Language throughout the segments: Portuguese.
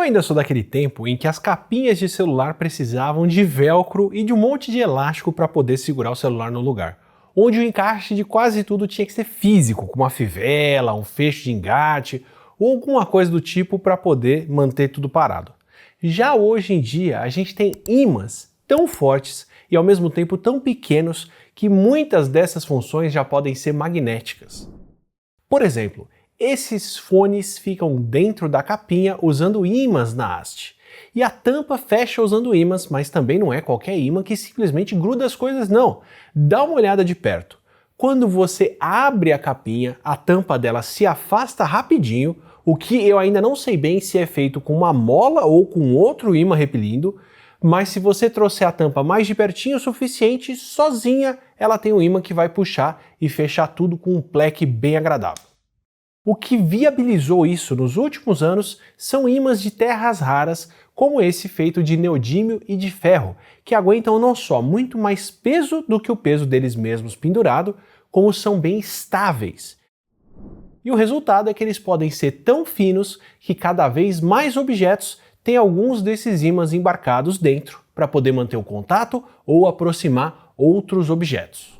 ainda sou daquele tempo em que as capinhas de celular precisavam de velcro e de um monte de elástico para poder segurar o celular no lugar, onde o encaixe de quase tudo tinha que ser físico, como uma fivela, um fecho de engate ou alguma coisa do tipo para poder manter tudo parado. Já hoje em dia a gente tem ímãs tão fortes e ao mesmo tempo tão pequenos que muitas dessas funções já podem ser magnéticas. Por exemplo, esses fones ficam dentro da capinha usando ímãs na haste. E a tampa fecha usando ímãs, mas também não é qualquer ímã que simplesmente gruda as coisas, não. Dá uma olhada de perto. Quando você abre a capinha, a tampa dela se afasta rapidinho, o que eu ainda não sei bem se é feito com uma mola ou com outro ímã repelindo, mas se você trouxer a tampa mais de pertinho o suficiente, sozinha ela tem um ímã que vai puxar e fechar tudo com um pleque bem agradável. O que viabilizou isso nos últimos anos são ímãs de terras raras, como esse feito de neodímio e de ferro, que aguentam não só muito mais peso do que o peso deles mesmos pendurado, como são bem estáveis. E o resultado é que eles podem ser tão finos que cada vez mais objetos têm alguns desses ímãs embarcados dentro, para poder manter o contato ou aproximar outros objetos.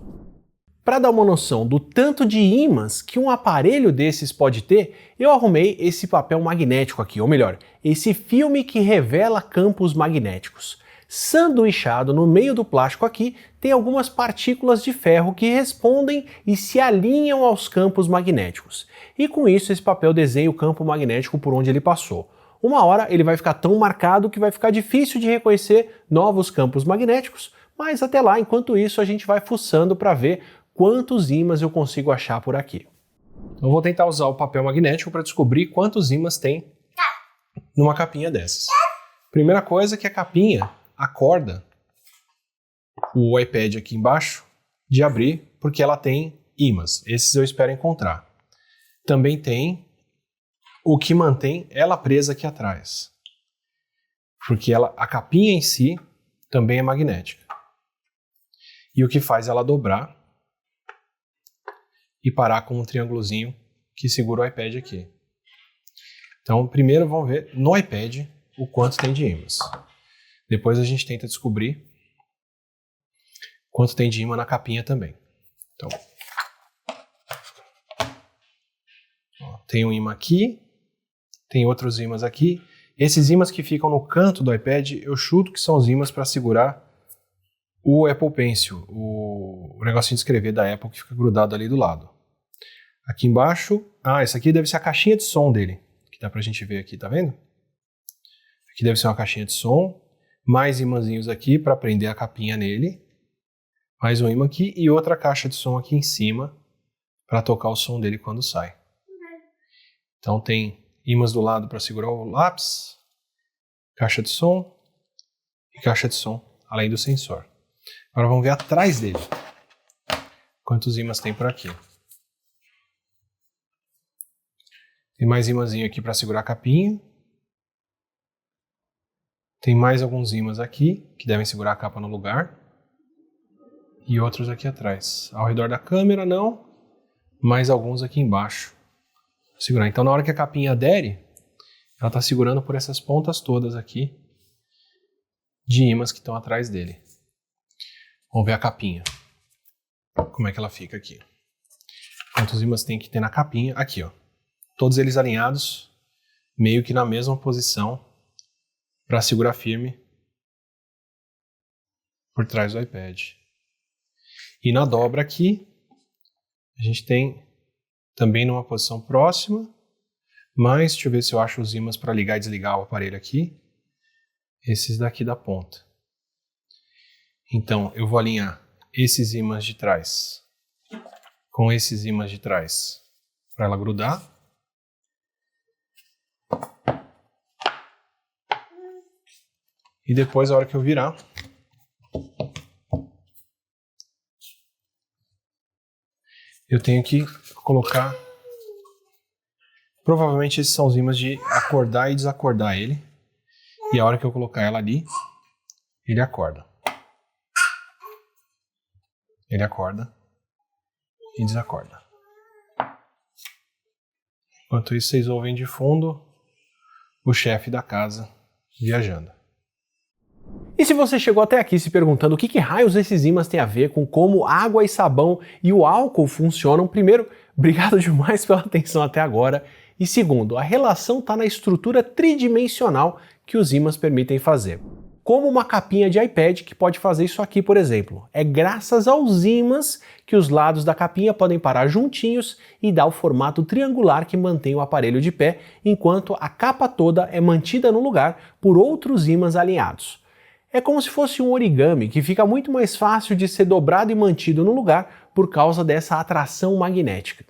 Para dar uma noção do tanto de ímãs que um aparelho desses pode ter, eu arrumei esse papel magnético aqui, ou melhor, esse filme que revela campos magnéticos. Sanduichado no meio do plástico aqui, tem algumas partículas de ferro que respondem e se alinham aos campos magnéticos. E com isso esse papel desenha o campo magnético por onde ele passou. Uma hora ele vai ficar tão marcado que vai ficar difícil de reconhecer novos campos magnéticos, mas até lá, enquanto isso, a gente vai fuçando para ver quantos ímãs eu consigo achar por aqui. Eu vou tentar usar o papel magnético para descobrir quantos ímãs tem numa capinha dessas. Primeira coisa é que a capinha acorda o iPad aqui embaixo de abrir, porque ela tem ímãs. Esses eu espero encontrar. Também tem o que mantém ela presa aqui atrás, porque a capinha em si também é magnética. E o que faz ela dobrar e parar com um triângulozinho que segura o iPad aqui. Então, primeiro vamos ver no iPad o quanto tem de ímãs. Depois a gente tenta descobrir quanto tem de ímã na capinha também. Então, ó, tem um ímã aqui, tem outros ímãs aqui. Esses ímãs que ficam no canto do iPad, eu chuto que são os ímãs para segurar o Apple Pencil, o negocinho de escrever da Apple que fica grudado ali do lado. Aqui embaixo, essa aqui deve ser a caixinha de som dele, que dá pra gente ver aqui, tá vendo? Aqui deve ser uma caixinha de som, mais imãzinhos aqui para prender a capinha nele, mais um imã aqui e outra caixa de som aqui em cima para tocar o som dele quando sai. Então tem ímãs do lado para segurar o lápis, caixa de som e caixa de som, além do sensor. Agora vamos ver atrás dele quantos ímãs tem por aqui. Tem mais imãzinho aqui para segurar a capinha. Tem mais alguns ímãs aqui, que devem segurar a capa no lugar. E outros aqui atrás. Ao redor da câmera, não. Mais alguns aqui embaixo. Segurar. Então, na hora que a capinha adere, ela está segurando por essas pontas todas aqui de ímãs que estão atrás dele. Vamos ver a capinha. Como é que ela fica aqui. Quantos ímãs tem que ter na capinha? Aqui, ó. Todos eles alinhados, meio que na mesma posição, para segurar firme por trás do iPad. E na dobra aqui, a gente tem também numa posição próxima, mas deixa eu ver se eu acho os ímãs para ligar e desligar o aparelho aqui. Esses daqui da ponta. Então, eu vou alinhar esses ímãs de trás com esses ímãs de trás para ela grudar. E depois, a hora que eu virar, eu tenho que colocar... Provavelmente esses são os ímãs de acordar e desacordar ele. E a hora que eu colocar ela ali, ele acorda. Ele acorda e desacorda. Enquanto isso, vocês ouvem de fundo o chefe da casa viajando. E se você chegou até aqui se perguntando o que raios esses ímãs têm a ver com como água e sabão e o álcool funcionam, primeiro, obrigado demais pela atenção até agora. E segundo, a relação está na estrutura tridimensional que os ímãs permitem fazer. Como uma capinha de iPad que pode fazer isso aqui, por exemplo. É graças aos ímãs que os lados da capinha podem parar juntinhos e dar o formato triangular que mantém o aparelho de pé, enquanto a capa toda é mantida no lugar por outros ímãs alinhados. É como se fosse um origami que fica muito mais fácil de ser dobrado e mantido no lugar por causa dessa atração magnética.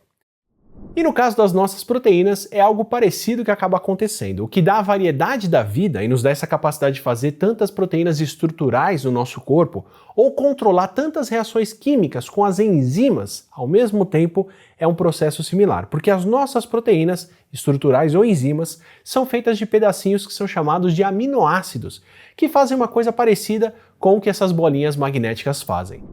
E no caso das nossas proteínas, é algo parecido que acaba acontecendo. O que dá a variedade da vida e nos dá essa capacidade de fazer tantas proteínas estruturais no nosso corpo, ou controlar tantas reações químicas com as enzimas ao mesmo tempo, é um processo similar. Porque as nossas proteínas, estruturais ou enzimas, são feitas de pedacinhos que são chamados de aminoácidos, que fazem uma coisa parecida com o que essas bolinhas magnéticas fazem.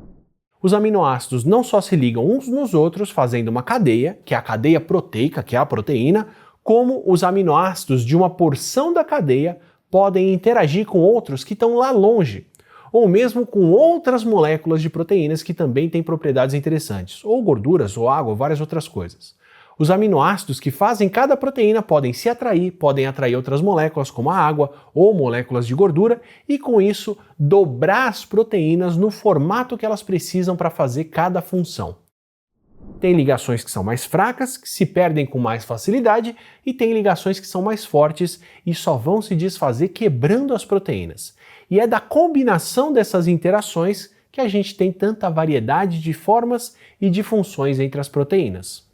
Os aminoácidos não só se ligam uns nos outros fazendo uma cadeia, que é a cadeia proteica, que é a proteína, como os aminoácidos de uma porção da cadeia podem interagir com outros que estão lá longe, ou mesmo com outras moléculas de proteínas que também têm propriedades interessantes, ou gorduras, ou água, ou várias outras coisas. Os aminoácidos que fazem cada proteína podem se atrair, podem atrair outras moléculas como a água ou moléculas de gordura e com isso dobrar as proteínas no formato que elas precisam para fazer cada função. Tem ligações que são mais fracas, que se perdem com mais facilidade, e tem ligações que são mais fortes e só vão se desfazer quebrando as proteínas. E é da combinação dessas interações que a gente tem tanta variedade de formas e de funções entre as proteínas,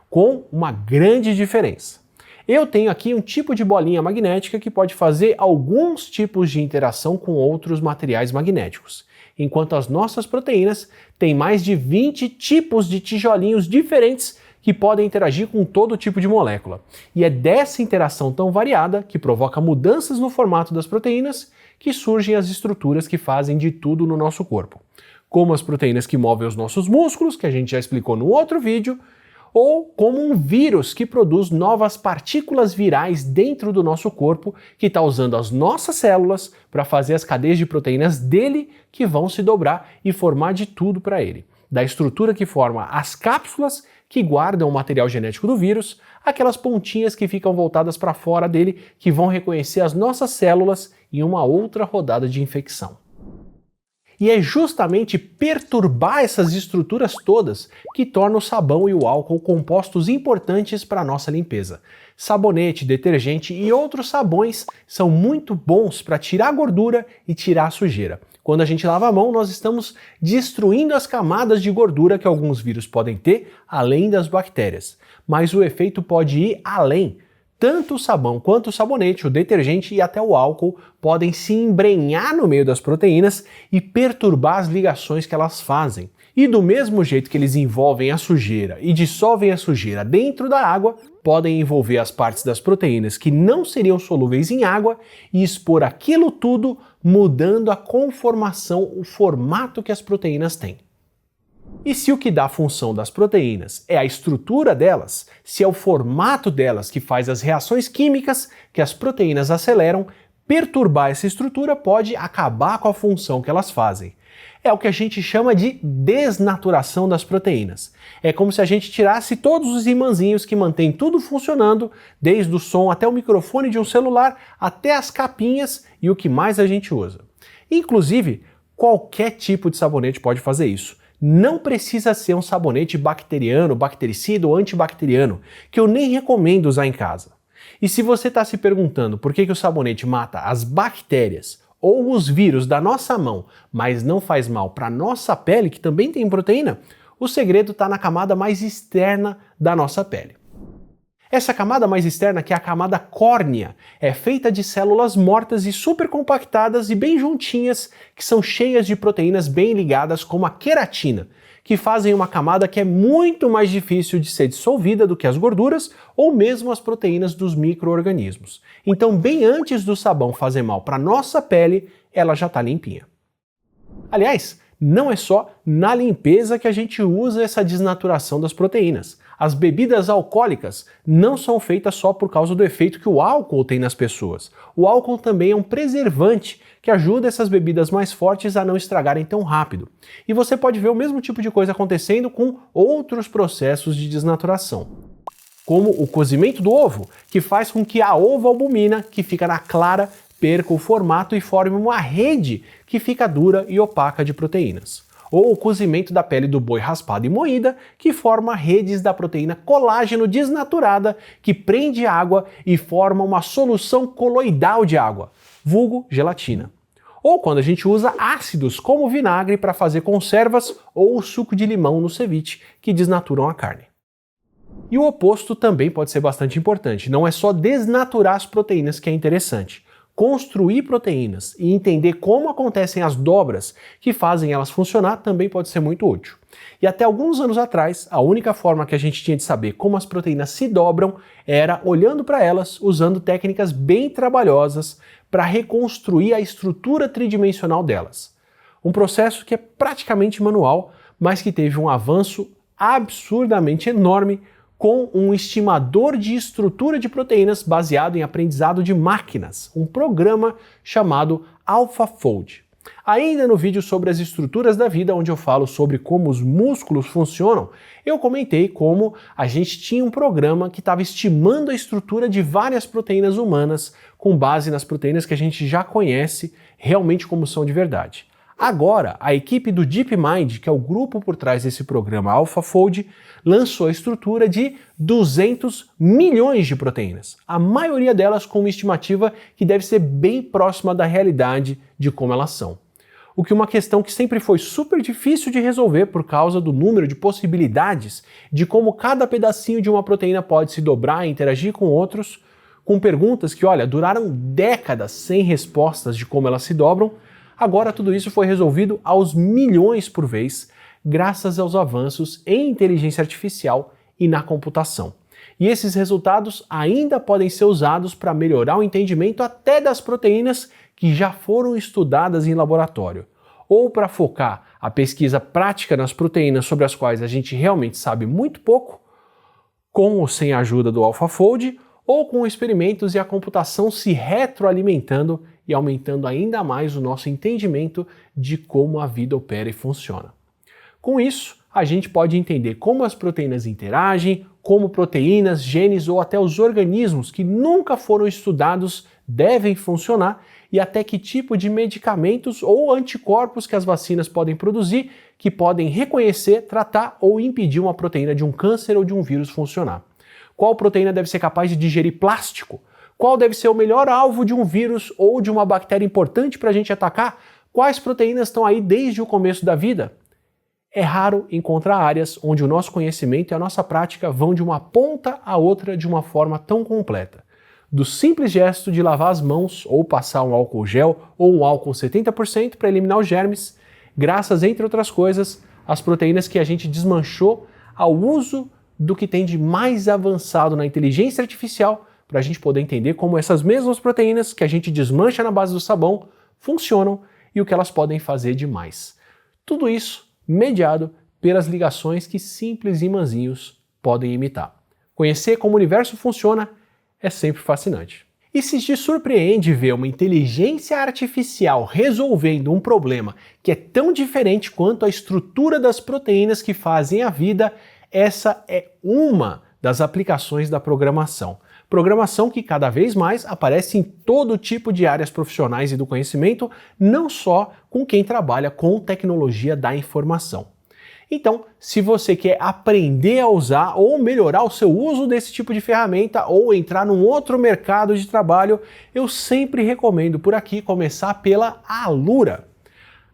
com uma grande diferença. Eu tenho aqui um tipo de bolinha magnética que pode fazer alguns tipos de interação com outros materiais magnéticos, enquanto as nossas proteínas têm mais de 20 tipos de tijolinhos diferentes que podem interagir com todo tipo de molécula. E é dessa interação tão variada que provoca mudanças no formato das proteínas que surgem as estruturas que fazem de tudo no nosso corpo, como as proteínas que movem os nossos músculos, que a gente já explicou no outro vídeo, ou como um vírus que produz novas partículas virais dentro do nosso corpo, que está usando as nossas células para fazer as cadeias de proteínas dele que vão se dobrar e formar de tudo para ele. Da estrutura que forma as cápsulas que guardam o material genético do vírus, aquelas pontinhas que ficam voltadas para fora dele que vão reconhecer as nossas células em uma outra rodada de infecção. E é justamente perturbar essas estruturas todas que torna o sabão e o álcool compostos importantes para a nossa limpeza. Sabonete, detergente e outros sabões são muito bons para tirar a gordura e tirar a sujeira. Quando a gente lava a mão, nós estamos destruindo as camadas de gordura que alguns vírus podem ter, além das bactérias. Mas o efeito pode ir além. Tanto o sabão quanto o sabonete, o detergente e até o álcool podem se embrenhar no meio das proteínas e perturbar as ligações que elas fazem. E do mesmo jeito que eles envolvem a sujeira e dissolvem a sujeira dentro da água, podem envolver as partes das proteínas que não seriam solúveis em água e expor aquilo tudo, mudando a conformação, o formato que as proteínas têm. E se o que dá a função das proteínas é a estrutura delas, se é o formato delas que faz as reações químicas que as proteínas aceleram, perturbar essa estrutura pode acabar com a função que elas fazem. É o que a gente chama de desnaturação das proteínas. É como se a gente tirasse todos os imãzinhos que mantêm tudo funcionando, desde o som até o microfone de um celular, até as capinhas e o que mais a gente usa. Inclusive, qualquer tipo de sabonete pode fazer isso. Não precisa ser um sabonete bacteriano, bactericida ou antibacteriano, que eu nem recomendo usar em casa. E se você está se perguntando por que o sabonete mata as bactérias ou os vírus da nossa mão, mas não faz mal para a nossa pele, que também tem proteína, o segredo está na camada mais externa da nossa pele. Essa camada mais externa, que é a camada córnea, é feita de células mortas e supercompactadas e bem juntinhas, que são cheias de proteínas bem ligadas, como a queratina, que fazem uma camada que é muito mais difícil de ser dissolvida do que as gorduras ou mesmo as proteínas dos micro-organismos. Então, bem antes do sabão fazer mal para nossa pele, ela já está limpinha. Aliás, não é só na limpeza que a gente usa essa desnaturação das proteínas. As bebidas alcoólicas não são feitas só por causa do efeito que o álcool tem nas pessoas. O álcool também é um preservante que ajuda essas bebidas mais fortes a não estragarem tão rápido. E você pode ver o mesmo tipo de coisa acontecendo com outros processos de desnaturação, como o cozimento do ovo, que faz com que a ovoalbumina, que fica na clara, perca o formato e forme uma rede que fica dura e opaca de proteínas. Ou o cozimento da pele do boi raspada e moída, que forma redes da proteína colágeno desnaturada, que prende água e forma uma solução coloidal de água, vulgo gelatina. Ou quando a gente usa ácidos como vinagre para fazer conservas ou o suco de limão no ceviche, que desnaturam a carne. E o oposto também pode ser bastante importante, não é só desnaturar as proteínas que é interessante. Construir proteínas e entender como acontecem as dobras que fazem elas funcionar também pode ser muito útil. E até alguns anos atrás, a única forma que a gente tinha de saber como as proteínas se dobram era olhando para elas, usando técnicas bem trabalhosas para reconstruir a estrutura tridimensional delas. Um processo que é praticamente manual, mas que teve um avanço absurdamente enorme com um estimador de estrutura de proteínas baseado em aprendizado de máquinas, um programa chamado AlphaFold. Ainda no vídeo sobre as estruturas da vida, onde eu falo sobre como os músculos funcionam, eu comentei como a gente tinha um programa que estava estimando a estrutura de várias proteínas humanas com base nas proteínas que a gente já conhece realmente como são de verdade. Agora, a equipe do DeepMind, que é o grupo por trás desse programa AlphaFold, lançou a estrutura de 200 milhões de proteínas, a maioria delas com uma estimativa que deve ser bem próxima da realidade de como elas são. O que é uma questão que sempre foi super difícil de resolver por causa do número de possibilidades de como cada pedacinho de uma proteína pode se dobrar e interagir com outros, com perguntas que, olha, duraram décadas sem respostas de como elas se dobram. Agora tudo isso foi resolvido aos milhões por vez, graças aos avanços em inteligência artificial e na computação. E esses resultados ainda podem ser usados para melhorar o entendimento até das proteínas que já foram estudadas em laboratório, ou para focar a pesquisa prática nas proteínas sobre as quais a gente realmente sabe muito pouco, com ou sem a ajuda do AlphaFold, ou com experimentos e a computação se retroalimentando e aumentando ainda mais o nosso entendimento de como a vida opera e funciona. Com isso, a gente pode entender como as proteínas interagem, como proteínas, genes ou até os organismos que nunca foram estudados devem funcionar e até que tipo de medicamentos ou anticorpos que as vacinas podem produzir que podem reconhecer, tratar ou impedir uma proteína de um câncer ou de um vírus funcionar. Qual proteína deve ser capaz de digerir plástico? Qual deve ser o melhor alvo de um vírus ou de uma bactéria importante para a gente atacar? Quais proteínas estão aí desde o começo da vida? É raro encontrar áreas onde o nosso conhecimento e a nossa prática vão de uma ponta a outra de uma forma tão completa. Do simples gesto de lavar as mãos ou passar um álcool gel ou um álcool 70% para eliminar os germes, graças, entre outras coisas, às proteínas que a gente desmanchou, ao uso do que tem de mais avançado na inteligência artificial para a gente poder entender como essas mesmas proteínas que a gente desmancha na base do sabão funcionam e o que elas podem fazer de mais. Tudo isso mediado pelas ligações que simples imãzinhos podem imitar. Conhecer como o universo funciona é sempre fascinante. E se te surpreende ver uma inteligência artificial resolvendo um problema que é tão diferente quanto a estrutura das proteínas que fazem a vida, essa é uma das aplicações da programação. Programação que cada vez mais aparece em todo tipo de áreas profissionais e do conhecimento, não só com quem trabalha com tecnologia da informação. Então, se você quer aprender a usar ou melhorar o seu uso desse tipo de ferramenta ou entrar num outro mercado de trabalho, eu sempre recomendo por aqui começar pela Alura.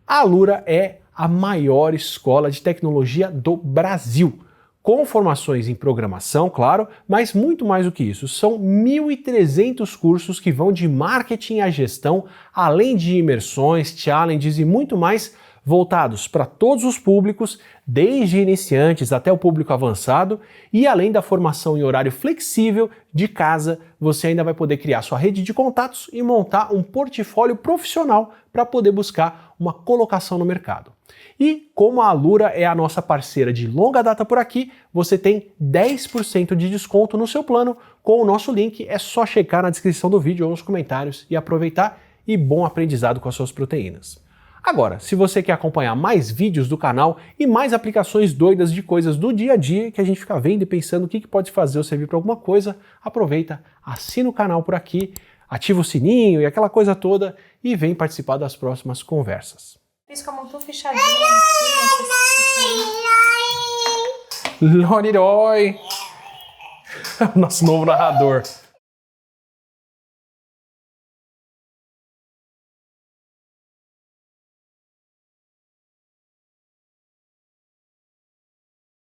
A Alura é a maior escola de tecnologia do Brasil, com formações em programação, claro, mas muito mais do que isso. São 1.300 cursos que vão de marketing à gestão, além de imersões, challenges e muito mais, voltados para todos os públicos, desde iniciantes até o público avançado, e além da formação em horário flexível de casa, você ainda vai poder criar sua rede de contatos e montar um portfólio profissional para poder buscar uma colocação no mercado. E como a Alura é a nossa parceira de longa data por aqui, você tem 10% de desconto no seu plano com o nosso link. É só checar na descrição do vídeo ou nos comentários e aproveitar, e bom aprendizado com as suas proteínas. Agora, se você quer acompanhar mais vídeos do canal e mais aplicações doidas de coisas do dia a dia que a gente fica vendo e pensando o que pode fazer ou servir para alguma coisa, aproveita, assina o canal por aqui, ativa o sininho e aquela coisa toda e vem participar das próximas conversas. Fiz com a mão tão fechadinha aqui. Lorirói! Nosso novo narrador.